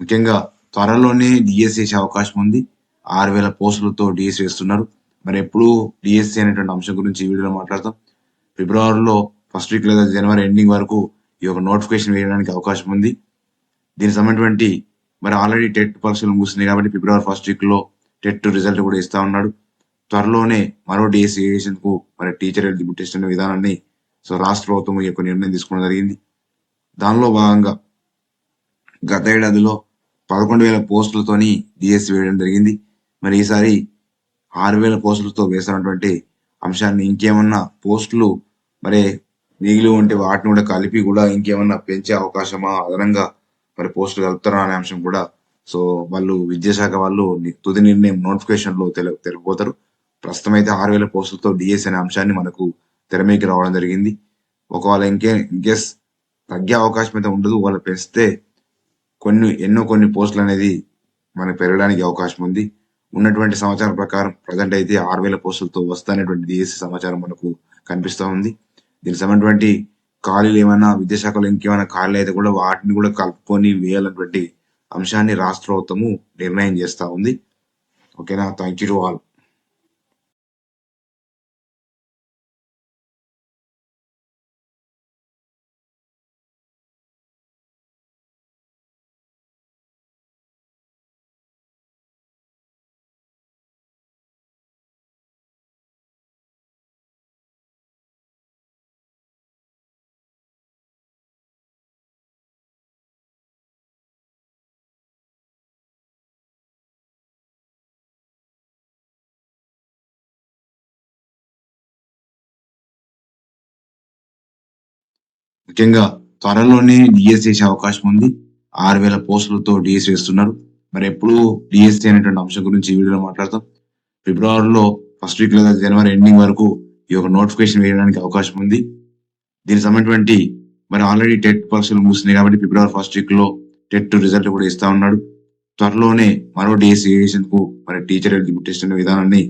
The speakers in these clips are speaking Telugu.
ముఖ్యంగా త్వరలోనే డిఎస్సి వేసే అవకాశం ఉంది. 6,000 పోస్టులతో డిఎస్సి వేస్తున్నారు. మరి ఎప్పుడు డిఎస్సి అనేటువంటి అంశం గురించి ఈ వీడియోలో మాట్లాడతాం. ఫిబ్రవరిలో ఫస్ట్ వీక్ లేదా జనవరి ఎండింగ్ వరకు ఈ యొక్క నోటిఫికేషన్ వేయడానికి అవకాశం ఉంది. దీనికి సంబంధించినటువంటి మరి ఆల్రెడీ టెట్ పరీక్షలు ముగిస్తున్నాయి కాబట్టి ఫిబ్రవరి ఫస్ట్ వీక్ లో టెట్ రిజల్ట్ కూడా ఇస్తా ఉన్నాడు. త్వరలోనే మరో డిఎస్సి వేసేందుకు మరి టీచర్ ఎలిజిబిలిటీ అనే విధానాన్ని రాష్ట్ర ప్రభుత్వం ఈ యొక్క నిర్ణయం తీసుకోవడం జరిగింది. దానిలో భాగంగా గత ఏడాదిలో 11,000 పోస్టులతోని డిఎస్సి వేయడం జరిగింది. మరి ఈసారి 6,000 పోస్టులతో వేసినటువంటి అంశాన్ని ఇంకేమన్నా పోస్టులు మరి మిగిలి ఉంటే వాటిని కూడా కలిపి కూడా ఇంకేమన్నా పెంచే అవకాశమా, అదనంగా మరి పోస్టులు కలుపుతారా అనే అంశం కూడా వాళ్ళు విద్యాశాఖ వాళ్ళు తుది నిర్ణయం నోటిఫికేషన్ లో తెలియపోతారు. ప్రస్తుతం అయితే 6,000 పోస్టులతో డిఎస్సి అనే అంశాన్ని మనకు తెరమీకి రావడం జరిగింది. ఒకవేళ ఇంకేస్ తగ్గే అవకాశం అయితే ఉండదు. వాళ్ళు పెంచితే కొన్ని పోస్టులు అనేది మనకు పెరగడానికి అవకాశం ఉంది. ఉన్నటువంటి సమాచారం ప్రకారం ప్రజెంట్ అయితే 6,000 పోస్టులతో వస్తానేటువంటి డిఎస్సి సమాచారం మనకు కనిపిస్తా ఉంది. దీనికి సంబంధించినటువంటి ఖాళీలు ఏమైనా విద్యాశాఖలో ఇంకేమైనా ఖాళీలు అయితే కూడా వాటిని కూడా కలుపుకొని వేయాలన్నటువంటి అంశాన్ని రాష్ట్ర ప్రభుత్వము నిర్ణయం చేస్తా ఉంది. ఓకేనా? Thank you to all. ముఖ్యంగా త్వరలోనే డిఎస్సి వేసే అవకాశం ఉంది. 6,000 పోస్టులతో డిఎస్సి వేస్తున్నారు. మరి ఎప్పుడు డిఎస్సి అనేటువంటి అంశం గురించి ఈ వీడియోలో మాట్లాడతాం. ఫిబ్రవరిలో ఫస్ట్ వీక్ లేదా జనవరి ఎండింగ్ వరకు ఈ యొక్క నోటిఫికేషన్ వేయడానికి అవకాశం ఉంది. దీనికి సంబంధించినటువంటి మరి ఆల్రెడీ టెట్ పరీక్షలు ముగిస్తున్నాయి కాబట్టి ఫిబ్రవరి ఫస్ట్ వీక్ లో టెట్ రిజల్ట్ కూడా ఇస్తా ఉన్నాడు. త్వరలోనే మరో డిఎస్సి వేసేందుకు మరి టీచర్ ఎలిజిబిలిటీ అనే విధానాన్ని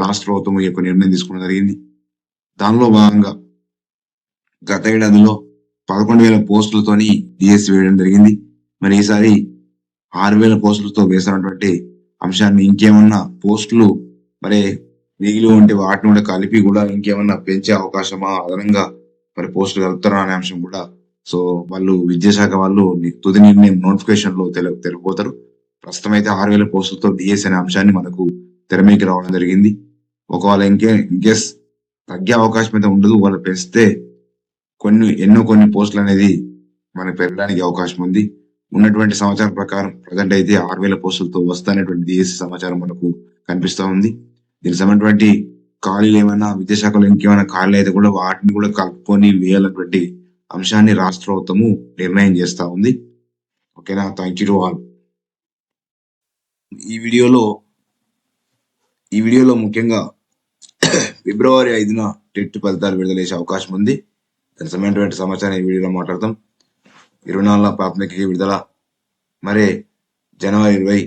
రాష్ట్ర ప్రభుత్వం ఈ యొక్క నిర్ణయం తీసుకోవడం జరిగింది. దానిలో భాగంగా గత ఏడాదిలో 11,000 పోస్టులతోని డిఎస్సి వేయడం జరిగింది. మరి ఈసారి 6,000 పోస్టులతో వేసినటువంటి అంశాన్ని ఇంకేమన్నా పోస్టులు మరి మిగిలి ఉంటే వాటిని కూడా కలిపి కూడా ఇంకేమన్నా పెంచే అవకాశమా, అదనంగా మరి పోస్టులు కలుపుతారా అనే అంశం కూడా వాళ్ళు విద్యాశాఖ వాళ్ళు తుది నిర్ణయం నోటిఫికేషన్ లో తెలియపోతారు. ప్రస్తుతం అయితే 6,000 పోస్టులతో డిఎస్సి అనే అంశాన్ని మనకు తెరమీకి రావడం జరిగింది. ఒకవేళ ఇంకేస్ తగ్గే అవకాశం అయితే ఉండదు. వాళ్ళు పెంచితే కొన్ని పోస్టులు అనేది మనకు పెరగడానికి అవకాశం ఉంది. ఉన్నటువంటి సమాచారం ప్రకారం ప్రజెంట్ అయితే 6,000 పోస్టులతో వస్తానేటువంటి డిఎస్సి సమాచారం మనకు కనిపిస్తా ఉంది. దీనికి సంబంధించినటువంటి ఖాళీలు ఏమైనా విద్యాశాఖలో ఇంకేమైనా ఖాళీలు అయితే కూడా వాటిని కూడా కలుపుకొని వేయాలన్నటువంటి అంశాన్ని రాష్ట్ర ప్రభుత్వము నిర్ణయం చేస్తా ఉంది. ఓకేనా? Thank you to all. ఈ వీడియోలో ముఖ్యంగా ఫిబ్రవరి 5న టెట్ ఫలితాలు విడుదల చేసే అవకాశం ఉంది. దానికి సంబంధించిన సమాచారం ఈ వీడియోలో మాట్లాడతాం. 24న ప్రాథమిక విడుదల, మరి జనవరి 20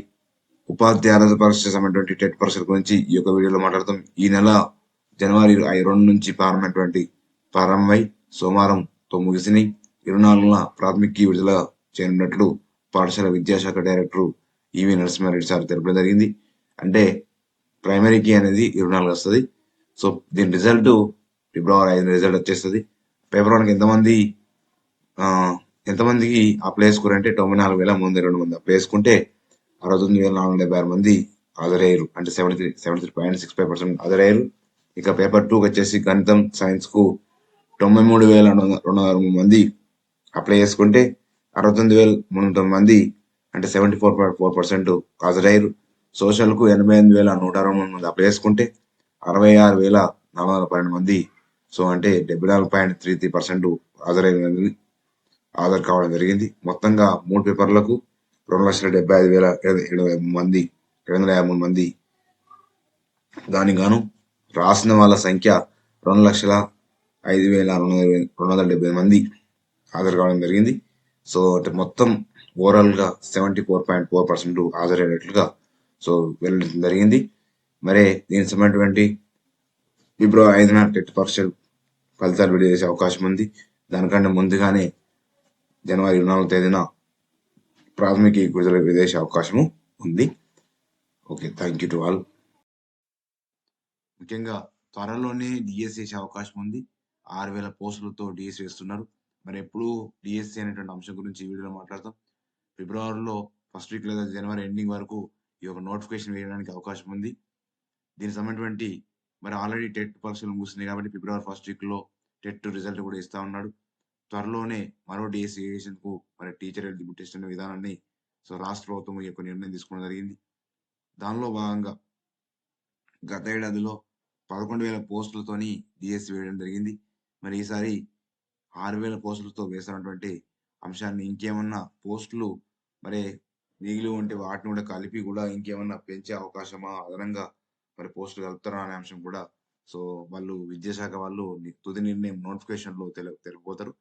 ఉపాధ్యాయ అర్హత పరీక్ష సంబంధించిన టెట్ పరీక్షల గురించి ఈ యొక్క వీడియోలో మాట్లాడతాం. ఈ నెల జనవరి 2 నుంచి ప్రారంభమై సోమవారంతో ముగిసినాయి. 24న ప్రాథమిక విడుదల చేయనున్నట్లు పాఠశాల విద్యాశాఖ డైరెక్టర్ ఈవి నరసింహారెడ్డి సార్ తెలపడం జరిగింది. అంటే ప్రైమరీకి అనేది 24 వస్తుంది. దీని రిజల్ట్ ఫిబ్రవరి 5 రిజల్ట్ వచ్చేస్తుంది. పేపర్ 1కి ఎంతమందికి అప్లై చేసుకోరంటే 94,302 అప్లై చేసుకుంటే 69,476 మంది హాజరయ్యారు. అంటే 73.65% హాజరయ్యారు. ఇక పేపర్ 2కి వచ్చేసి గణితం సైన్స్ కు 93,203 మంది అప్లై చేసుకుంటే 69,309 మంది అంటే 74.4% హాజరయ్యారు. సోషల్ కు 88,163 మంది అప్లై చేసుకుంటే 66,412 మంది అంటే 74.33% హాజరు కావడం జరిగింది. మొత్తంగా 3 పేపర్లకు 2,75,753 మంది దానికి గాను రాసిన వాళ్ళ సంఖ్య 2,05,270 మంది హాజరు కావడం జరిగింది. అంటే మొత్తం ఓవరాల్ గా 74.4% హాజరైనట్లుగా వెల్లడించడం జరిగింది. మరి దీనికి సంబంధించినటువంటి ఫిబ్రవరి 5న టెట్ పరీక్షలు ఫలితాలు విడుదల చేసే అవకాశం ఉంది. దానికంటే ముందుగానే జనవరి 24వ తేదీన ప్రాథమిక విదేశీ అవకాశము ఉంది. Okay, thank you to all. ముఖ్యంగా త్వరలోనే డిఎస్సి వేసే అవకాశం ఉంది. 6,000 పోస్టులతో డిఎస్సి వేస్తున్నారు. మరి ఎప్పుడు డిఎస్సి అనేటువంటి అంశం గురించి ఈ వీడియోలో మాట్లాడతాం. ఫిబ్రవరిలో ఫస్ట్ వీక్ లేదా జనవరి ఎండింగ్ వరకు ఈ యొక్క నోటిఫికేషన్ వేయడానికి అవకాశం ఉంది. దీనికి సంబంధించినటువంటి మరి ఆల్రెడీ టెట్ పరీక్షలు ముగిసింది కాబట్టి ఫిబ్రవరి ఫస్ట్ వీక్ లో టెట్ రిజల్ట్ కూడా ఇస్తా ఉన్నాడు. త్వరలోనే మరో డిఎస్సి వేసేందుకు మరి టీచర్ ఎలిజిబిలిటీ టెస్ట్ అనే విధానాన్ని రాష్ట్ర ప్రభుత్వం ఈ యొక్క నిర్ణయం తీసుకోవడం జరిగింది. దానిలో భాగంగా గత ఏడాదిలో 11,000 పోస్టులతోని డిఎస్సి వేయడం జరిగింది. మరి ఈసారి 6,000 పోస్టులతో వేస్తున్నటువంటి అంశాన్ని ఇంకేమన్నా పోస్టులు మరి మిగిలి ఉంటే వాటిని కూడా కలిపి కూడా ఇంకేమన్నా పెంచే అవకాశమా, అదనంగా మరి పోస్టులు కలుపుతారా అనే అంశం కూడా వాళ్ళు విద్యాశాఖ వాళ్ళు తుది నిర్ణయం నోటిఫికేషన్ లో తెలుపుతారు.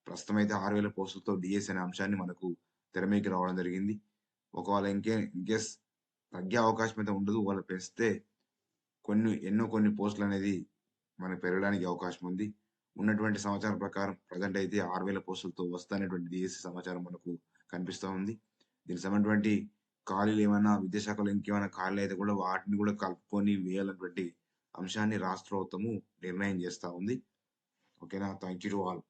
ప్రస్తుతం అయితే 6,000 పోస్టులతో డిఎస్సి అనే అంశాన్ని మనకు తెరమీకి రావడం జరిగింది. ఒకవేళ ఇన్కేస్ తగ్గే అవకాశం అయితే ఉండదు. వాళ్ళు పెంచితే కొన్ని పోస్టులు అనేది మనకు పెరగడానికి అవకాశం ఉంది. ఉన్నటువంటి సమాచారం ప్రకారం ప్రజెంట్ అయితే 6,000 పోస్టులతో వస్తానేటువంటి డిఎస్సి సమాచారం మనకు కనిపిస్తూ ఉంది. దీనికి సంబంధించినటువంటి ఖాళీలు ఏమైనా విద్యాశాఖలో ఇంకేమైనా ఖాళీలు అయితే కూడా వాటిని కూడా కలుపుకొని వేయాలన్నటువంటి అంశాన్ని రాష్ట్ర ప్రభుత్వము నిర్ణయం చేస్తా ఉంది. ఓకేనా, థ్యాంక్ యూ టు ఆల్.